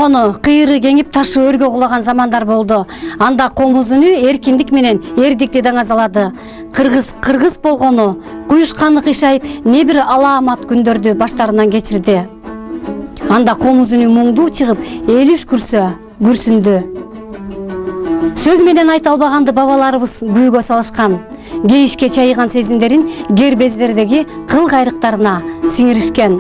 болгону, кыйры кеңип ташы өргө кулаган замандар болду. Анда комуз үнү эркиндик менен эрдикти даңазалады. Кыргыз болгону, куюшканы кыйшайып, не бир алаамат күндөрдү баштарынан кечирди. Анда комуз үнү муңдуу чыгып, эл үшкүрсө, күрсүндү. Сөз менен айта албаганды бабаларыбыз күйгө салышкан. Кейишке чайыган сезимдерин гербездердеги кыл кайрыктарына сиңиришкен.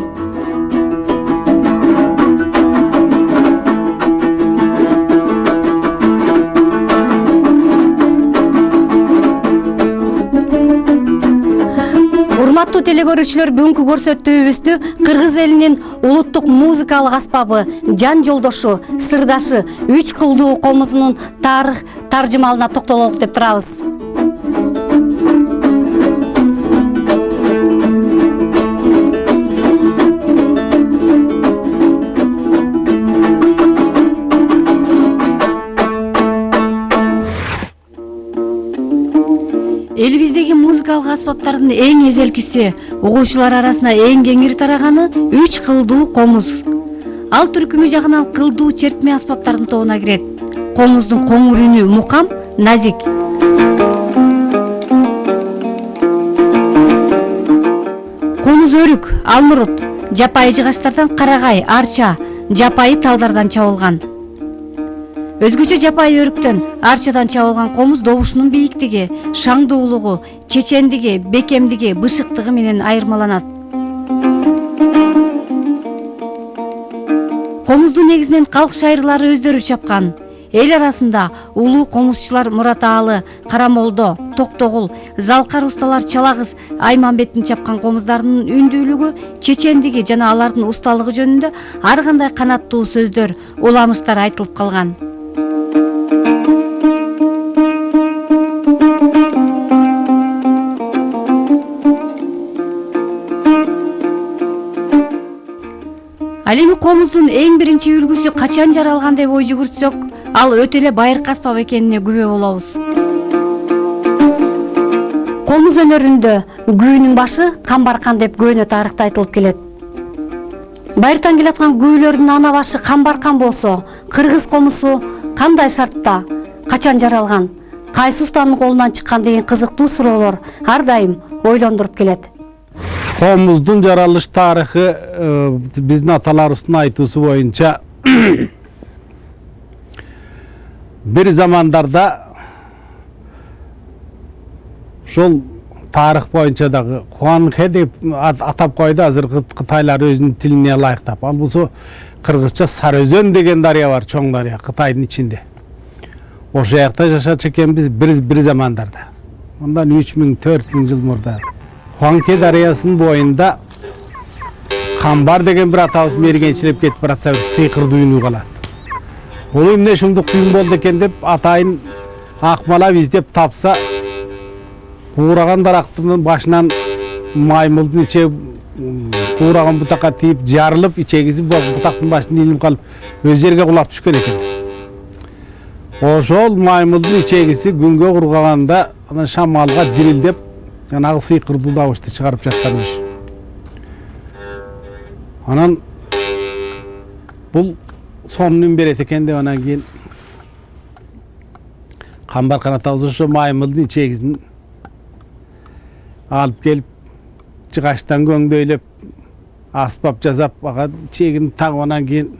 Урматтуу телегөрүүчүлөр, бүгүнкү көрсөтүүбүздү кыргыз элинин улуттук музыкалык аспабы, жан жолдошу, сырдашы, 3 кылдуу комузунун тарых таржымалына токтололук деп турабыз. Элибиздеги музыкалык аспаптардын эң эзелкиси, угуучулар арасына эң кеңири тараганы 3 кылдуу комуз. Ал түркүмү жагынан кылдуу чертме аспаптардын тобуна кирет. Комуздун коңур үнү мукам, назик. Комуз өрүк, алмурут, жапайы жыгачтардан карагай, арча, жапайы талдардан чабылган. Өзгөчө жапайы өрүктөн, арчадан чабылган комуз добушунун бийиктиги, шаңдуулугу, чечендиги, бекемдиги, бышыктыгы менен айырмаланат. Комузду негизинен калк шайырлары өздөрү чапкан. Эл арасында улуу комузчулар Мурат Аалы, Карамолдо, Токтогул, Залкар усталар Чалагыз, Айманбеттин чапкан комуздарынын үндүүлүгү, чечендиги жана алардын усталыгы жөнүндө ар кандай канаттуу сөздөр, уламыштар айтылып калган. Ал эми комуздун эң биринчи үлгүсү качан жаралган деп ой жүгүртсөк, ал өтө эле байыркы аспап экенине күбө болобуз. Комуз өнөрүндө күүнүн башы камбаркан деп көөнө тарыхта айтылып келет. Байыртан келаткан күүлөрдүн ана башы камбаркан болсо, кыргыз комузу кандай шартта, качан жаралган, кайсы устанын колунан чыккан деген кызыктуу суроолор ар дайым ойлондуруп келет. Комуздун жаралыш тарыхы биздин аталарыбыздын айтуусу боюнча бир замандарда ошол тарых боюнча дагы Хуанхэ деп атап койду азыркы кытайлар өзүнүн тилине ылайыктап. Ал болсо кыргызча Сарыөзөн деген дарыя бар, чоң дарыя, Кытайдын ичинде. Ошол жакта жашачу экенбиз бир замандарда. Ондан 3000-4000 жыл мурда. Хуанхэ дарыясынын боюнда Камбар деген бир атабыз мергенчилеп кетип баратса, бир сыйкырдуу үнү калат. Бул эмне ушундук үн болду экен деп атайын акмалап издеп тапса, куураган дарактын башынан маймылдын иче куураган бутакка тийип, жарылып, ичегизип, бутактын башынан илинип калып, өз жерге кулап түшкөн экен. Ошол маймылдын ичегиси күнгө кургаганда анан шамалга дирилдеп, жанагы сыйкырдуу дабышты чыгарып жатканбыз. Анан бул сонун берет экен деп анан кийин Камбаркан атабыз ошо маймылдын ичегизин алып келип, жыгачтан көңдөйлөп, аспап жасап, ага ичегин тагып анан кийин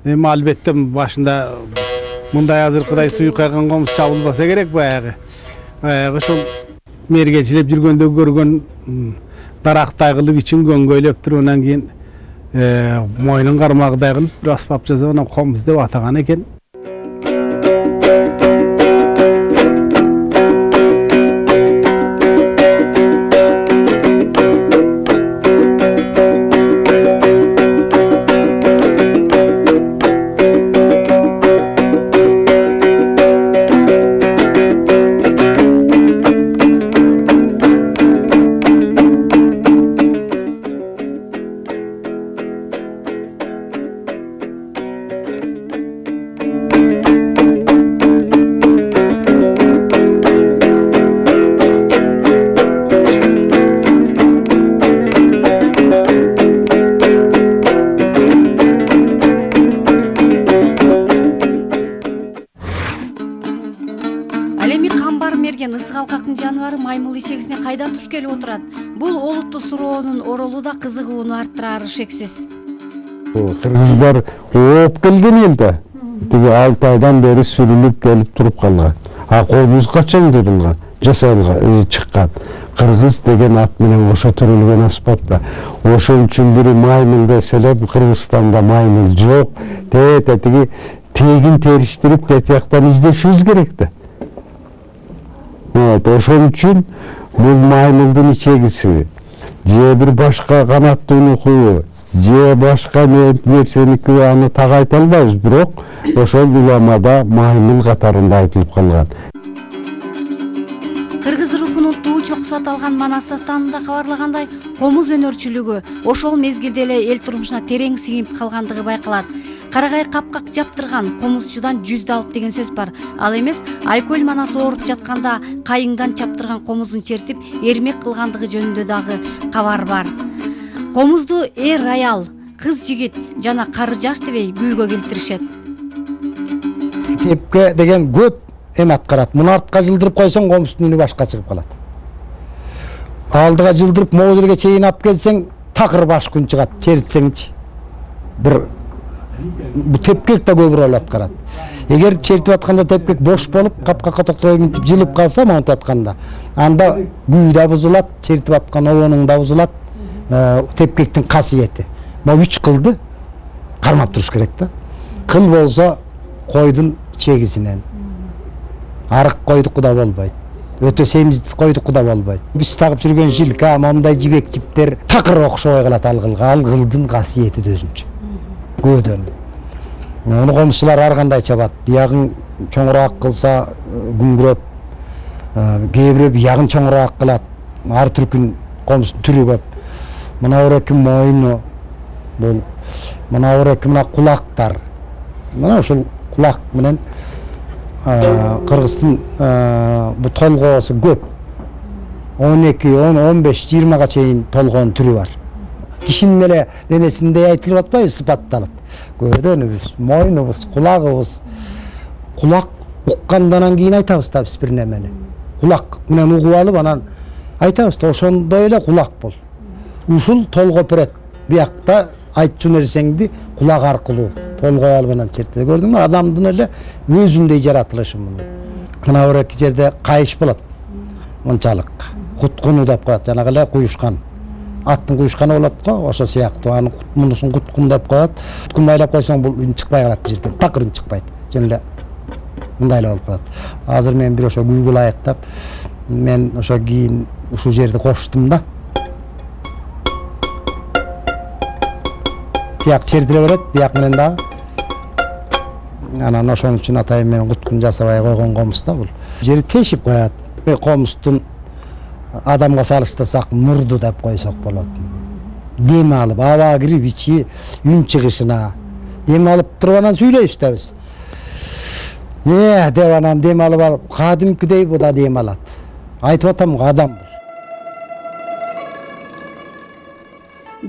эми албетте башында мындай азыркыдай суюк кайган комуз чабылбаса керек, баягы ошол мергенчилеп жүргөндө көргөн дарактай кылып ичин көңгөйлөп туруп, анан кийин мойнун кармагыдай кылып бир аспап жасап анан комуз деп атаган экен. семерген ысык алкактын жаныбары маймыл ишегисине кайдан туш келип отурат? Бул олуттуу суроонун оролу да кызыгууну арттырары шексиз. Кыргыздар ооп келген эл да. Тиги 6 айдан бери сүрүлүп келип туруп калган. А комуз качан жырылган, жасалган, чыккан. Кыргыз деген ат менен ошо төрөлгөн аспапта. Ошол үчүн бири маймыл деселеп, Кыргызстанда маймыл жок. Тиги тегин териштирип тияктан издешибиз керек да. Ошол үчүн бул маймылдын ичегиси же бир башка канаттуунуку же башка нерсеники аны так айта албайбыз, бирок ошол уламада маймыл катарында айтылып калган. Кыргыз рухунун туу чокусат алган Манас дастанында кабарлагандай, комуз өнөрчүлүгү ошол мезгилде эле эл турмушуна терең сиңип калгандыгы байкалат. Карагай капкак жаптырган комузчудан жүздү алып деген сөз бар. Ал эмес, Айкөл Манас ооруп жатканда кайыңдан чаптырган комузун чертип эрмек кылгандыгы жөнүндө дагы кабар бар. Комузду аял, кыз жигит жана кары жаш дебей күйгө келтиришет. Тепке деген көп эм аткарат. Муну артка жылдырып койсоң, комуздун үнү башка чыгып калат. Алдыга жылдырып могу жерге чейин алып келсең, такыр баш күн чыгат, чертсеңчи. Бул тепкек да көп роль аткарат. Эгер чертип атканда тепкек бош болуп, капкакка токтой минтип жылып калса, монтип атканда, анда күй да бузулат, чертип аткан обонуң да бузулат. Тепкектин касиети. Могу 3 кылды кармап туруш керек да. Кыл болсо койдун чегисинен. Арык койдуку да болбойт. Өтө семиз койдуку да болбойт. Биз тагып жүргөн жилка, момундай жибек жиптер такыр окшобой калат ал кылга. Ал кылдын касиети да өзүнчө. Көдөн. Муну комузчулар ар кандай чабат. Биягын чоңураак кылса күңгүрөп, кээ бирөө биягын чоңураак кылат. Ар түркүн комуздун түрү көп. Мына ореки мойну, бул мына ореки мына кулактар. Мына ошол кулак менен Кыргыздын бу толгоосу көп. 12, 10, 15, 20га чейин толгоонун түрү бар. Кишинин эле денесинде айтылып атпайбы, сыпатталып. Көдөнүбүз, мойнубуз, кулагыбыз. Кулак уккандан кийин айтабыз да биз бир немени. Кулак менен угуп алып анан айтабыз да ошондой эле кулак бол. Ушул толго перет. Биякта айтчу нерсеңди кулак аркылуу толгой алып анан чертти. Көрдүңбү? Адамдын эле өзүндөй жаратылышы муну. Мына ореки жерде кайыш болот. Мынчалык. Куткуну деп коет, жанагы эле куюшкан. Аттын куюшканы болот го, ошо сыяктуу. Аны мунусун куткун деп коет. Куткун майлап койсоң бул үн чыкпай калат бул жерден. Такыр үн чыкпайт. Жөн эле мындай эле болуп калат. Азыр мен бир ошо күйгү ылайыктап, мен ошо кийин ушул жерди коштум да. Тияк чертиле берет, бияк менен дагы. Анан ошон үчүн атайын менен куткун жасабай койгон комуз да бул. Жери тешип коет. Комуздун адамга салыштырсак мурду деп койсок болот. Дем алып, аба кирип ичи үн чыгышына. Дем алып туруп анан сүйлөйбүз да биз. Деп анан дем алып, кадимкидей бу да дем алат. Айтып атам, адам.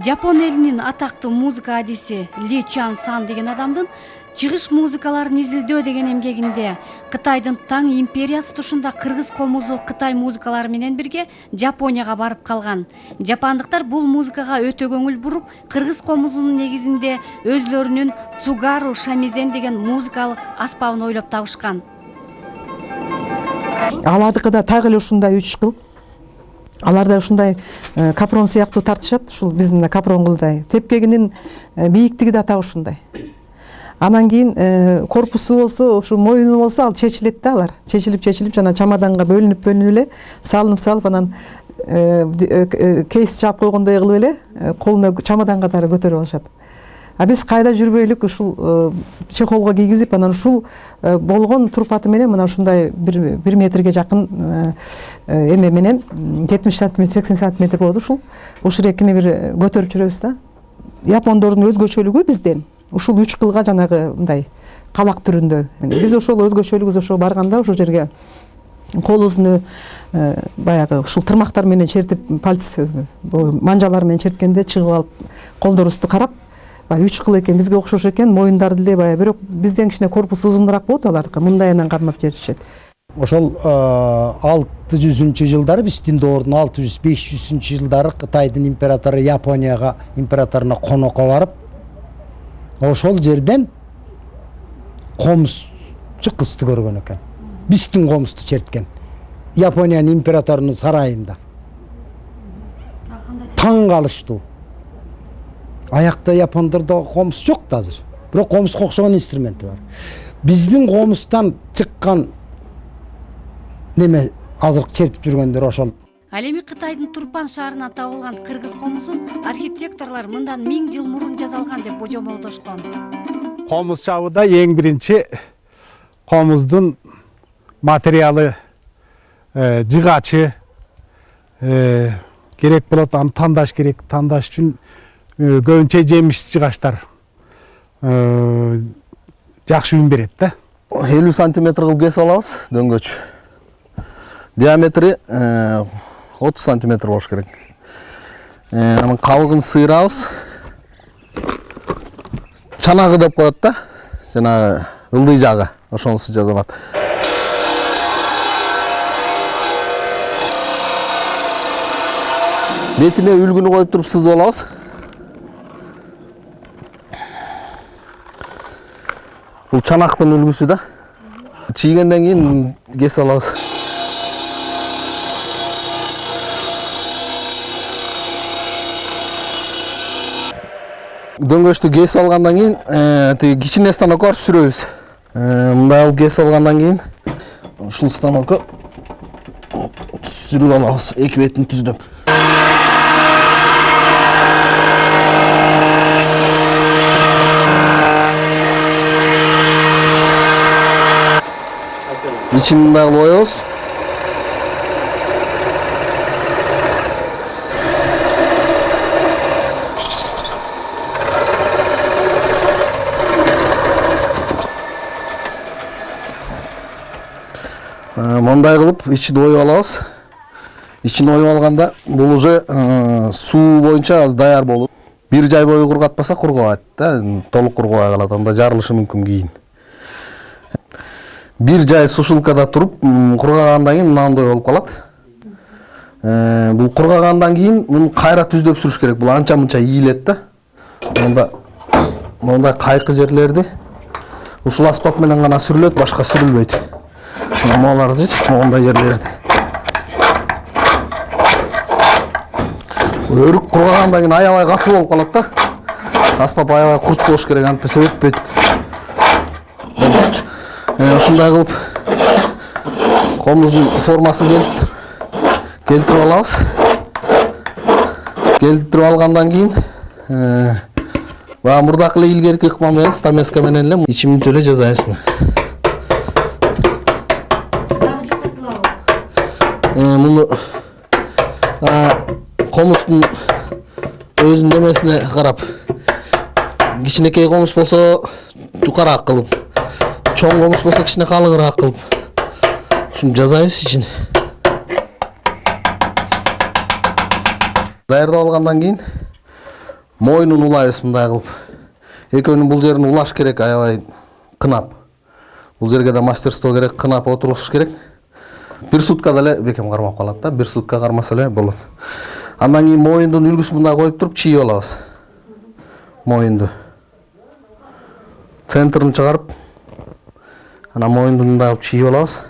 Жапон элинин атактуу музыка адиси Ли Чан Сан деген адамдын чыгыш музыкаларын изилдөө деген эмгегинде Кытайдын Таң империясы тушунда кыргыз комузу Кытай музыкалары менен бирге Жапонияга барып калган. Жапондуктар бул музыкага өтө көңүл буруп, кыргыз комузунун негизинде өзлөрүнүн цугару шамизен деген музыкалык аспабын ойлоп табышкан. Аладыкы да так эле ушундай 3 кыл. Алар да ушундай капрон сыяктуу тартышат, ушул биздин капрон кылдай. Тепкегинин бийиктиги да так ушундай. Анан кийин корпусу болсо, ушу моюну болсо, ал чечилет да алар. Чечилип жана чамаданга бөлүнүп эле, салынып анан кейс чаап койгондой кылып эле колуна чамадан катары көтөрүп алышат. А биз кайда жүрбөйлүк ушул чехолго кийгизип, анан ушул болгон турпаты менен мына ушундай 1 метрге жакын эме менен 70 см, 80 см болот ушул. Ушул экини бир көтөрүп жүрөбүз да. Япондордун өзгөчөлүгү бизден ушул 3 кылга жанагы мындай калак түрүндө. Биз ошол өзгөчөлүгүбүз ошо барганда ошол жерге колубузду баягы ушул тырмактар менен чертип, пальц манжалар менен черткенде чыгып алып, колдорубузду карап, 3 кыл экен, бизге окшош экен, моюндары деле бирок бизден кичине корпус узунураак болот алардыкы, мындайынан кармап жиберишет. Ошол 600 жылдары биздин доордун 600-500 жылдары Кытайдын императору Японияга императоруна конокко барып, ошол жерден комузчу кызды көргөн экен. Биздин комузду черткен. Япониянын императорунун сарайында. Таң калыштуу. Аякта япондордо комуз жок да азыр. Бирок комузга окшогон инструменти бар. Биздин комуздан чыккан неме азыр чертип жүргөндөр ошол. Ал эми Кытайдын Турпан шаарынан табылган кыргыз комузун архитекторлор мындан 1000 жыл мурун жасалган деп божомолдошкон. Комуз чабыда эң биринчи комуздун материалы жыгачы керек болот, аны тандаш керек. Тандаш үчүн көбүнчө жемиш жыгачтар жакшы үн берет да. 50 сантиметр кылып кесип алабыз, дөңгөч. Диаметри 30 сантиметр болуш керек. Анын калыгын сыйрабыз. Чанагы деп коет да. Жана ылдый жагы, ошонусу жасалат. Бетине үлгүнү коюп туруп сызып алабыз. Бул чанактын үлгүсү да. Чийгенден кийин кесип алабыз. Дөңгөчтү кесип алгандан кийин тиги кичине станокко барып сүрөбүз. Мындай алып кесип алгандан кийин ушул станокко сүрүп алабыз, эки бетин түздөп. İçini de koyuyoruz. Мындай кылып ичин оюп алабыз. Ичин оюп алганда бул уже суу боюнча аз даяр болуп, бир жай бою кургатпаса кургабайт да, толук кургабай калат, анда жарылышы мүмкүн кийин. Бир жай сушилкада туруп кургагандан кийин мындай болуп калат. Бул кургагандан кийин муну кайра түздөп сүрүш керек. Бул анча-мынча ийилет да. Мындай кайкы жерлерди ушул аспап менен гана сүрүлөт, башка сүрүлбөйт. Мыналарды, мындай жерлерди. Өрүк кургагандан кийин аябай катуу болуп калат да. Аспап аябай курч болуш керек, антпесе өтпөйт. Ушундай кылып комуздун формасын келтирип алабыз. Келтирип алгандан кийин баа мурдакы эле илгерки ыкма менен стамеска менен эле ичимдүү эле жасайбыз. Муну комуздун өзүнүн эмесине карап, кичинекей комуз болсо жукараак кылып, чоң комуз болсо кичине калыңыраак кылып ушуну жасайбыз ичин. Даярдап алгандан кийин моюнун улайбыз мындай кылып. Экөөнүн бул жерин улаш керек, аябай кынап. Бул жерге да мастерство керек, кынап отурушуш керек. Бир суткада эле бекем кармап калат да, бир сутка кармаса эле болот. Андан кийин моюндун үлгүсүн мындай коюп туруп чийип алабыз. Моюнду центрин чыгарып, ана моюнду мындай кылып чийип алабыз.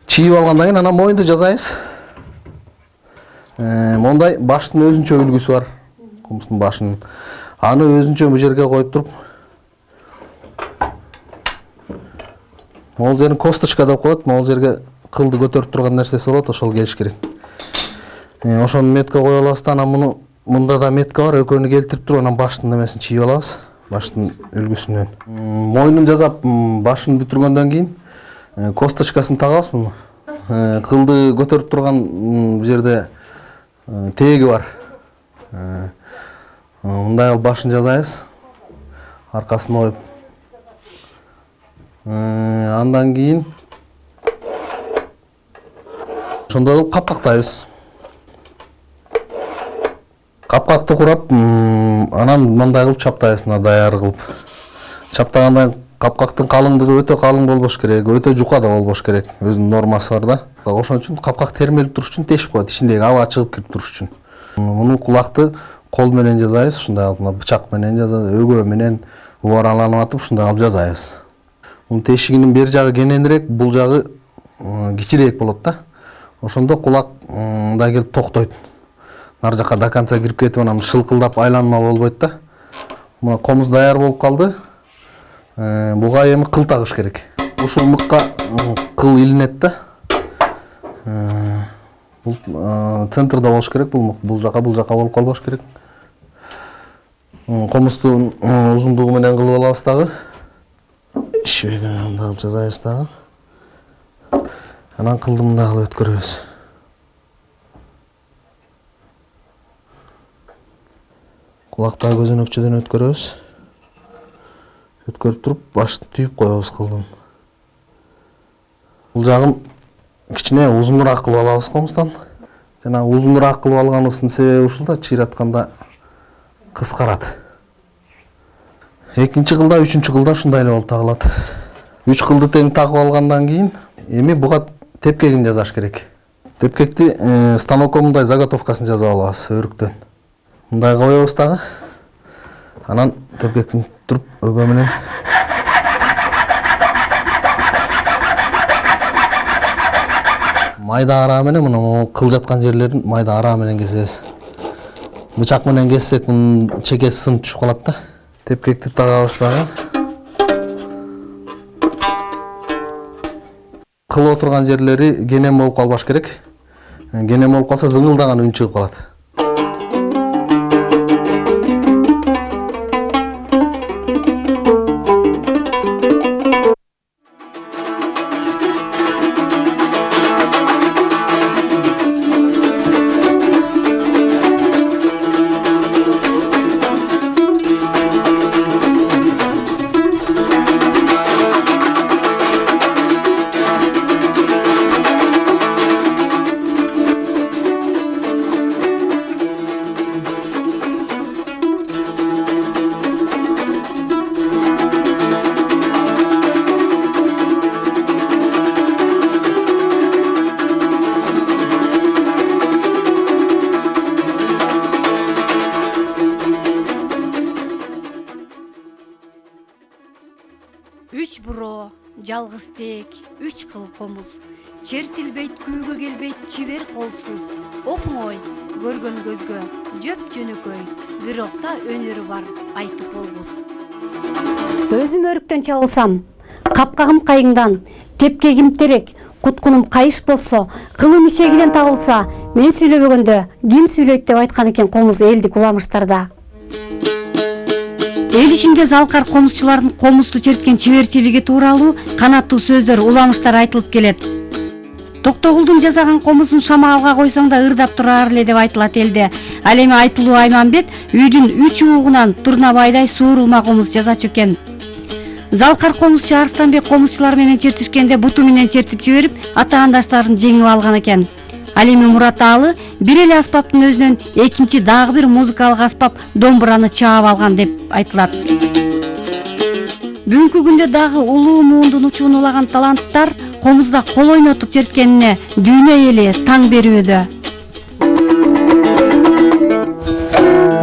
Чийип алгандан кийин ана моюнду жасайбыз. Мондай баштын өзүнчө үлгүсү бар. Комуздун башынын. Аны өзүнчө бу жерге коюп туруп, могул жерин косточка деп коет, могул жерге кылды көтөрүп турган нерсеси болот, ошол келиш керек. Ошону метка коюп алабыз да, анан муну мында да метка бар, экөөнү келтирип туруп, анан баштын немесин чийип алабыз, баштын үлгүсүнөн. Моюнун жасап, башын бүтүргөндөн кийин косточкасын тагабыз муну. Кылды көтөрүп турган бу жерде теги бар. Мындай кылып башын жасайбыз. Аркасын оюп. Андан кийин ошондой кылып капкактайбыз. Капкакты курап, анан мындай кылып чаптайбыз, мына даяр кылып. Чаптагандан Капкактын калыңдыгы өтө калың болбош керек, өтө жука да болбош керек. Өзүнүн нормасы бар да. Ошон үчүн капкак термелип туруш үчүн тешип коет, ичиндеги аба чыгып кирип туруш үчүн. Муну кулакты кол менен жасайбыз, ушундай алып бычак менен жасайбыз, өгөө менен убараланып атып ушундай алып жасайбыз. Мунун тешигинин бер жагы кененирээк, бул жагы кичирээк болот да. Ошондо кулак мындай келип токтойт. Нар жака до конца кирип кетип анан шылкылдап айланма болбойт да. Мына комуз даяр болуп калды. Буга эми кыл тагыш керек. Ушул мыкка кыл илинет да. Бул центрда болуш керек, бул жака болуп калбаш керек. Комуздун узундугу менен кылып алабыз дагы. Швеган алып жасайбыз дагы. Анан кылды мындай кылып өткөрөбүз. Кулактагы көзөнөкчөдөн өткөрөбүз. Өткөрүп туруп башты түйүп коебуз кылдым. Бул жагын кичине узунураак кылып алабыз комуздан. Жана узунураак кылып алганыбыздын себеби ушул да, чыйратканда кыскарат. Экинчи кылда, үчүнчү кылда ушундай эле болуп тагылат. 3 кылды тең тагып алгандан кийин эми буга тепкегин жасаш керек. Тепкекти станокко мындай заготовкасын жасап алабыз өрүктөн. Мындай коебуз дагы. Анан тепкектин туруп өгөө менен майда араа менен мына кыл жаткан жерлерин майда араа менен кесебиз. Бычак менен кессек мунун чекеси сынып түшүп калат да. Тепкекти тагабыз дагы. Кыл отурган жерлери кенен болуп калбаш керек. Кенен болуп калса зыңылдаган үн чыгып калат. Үч буро, жалгыз тек, 3 кыл комуз. Чертилбейт, күүгө келбейт, чебер колсуз. Оңой, көргөн көзгө, жөп жөнөкөй. Бирок да өнөрү бар, айтып болбос. Өзүм өрүктөн чабылсам, капкагым кайыңдан, тепкегим терек, куткунум кайыш болсо, кылым ишегинен табылса, мен сүйлөбөгөндө ким сүйлөйт деп айткан экен комуз элдик уламыштарда. Эл ичинде залкар комузчулардын комузду черткен чеберчилиги тууралуу канаттуу сөздөр, уламыштар айтылып келет. Токтогулдун жасаган комузун шамалга койсоң да ырдап турар эле деп айтылат элде. Ал эми Айтылуу Айманбет үйдүн 3 угунан Турнабайдай suurулма комуз жасачу экен. Залкар комузчу Арстанбек комузчулар менен чертишкенде буту менен чертип жиберип, атаандаштарын жеңип алган экен. Ал эми Мурат Аалы бир эле аспаптын өзүнөн экинчи дагы бир музыкалык аспап домбураны чаап алган деп айтылат. Бүгүнкү күндө дагы улуу муундун учуун улаган таланттар комузда кол ойнотуп черткенине дүйнө эли таң берүүдө.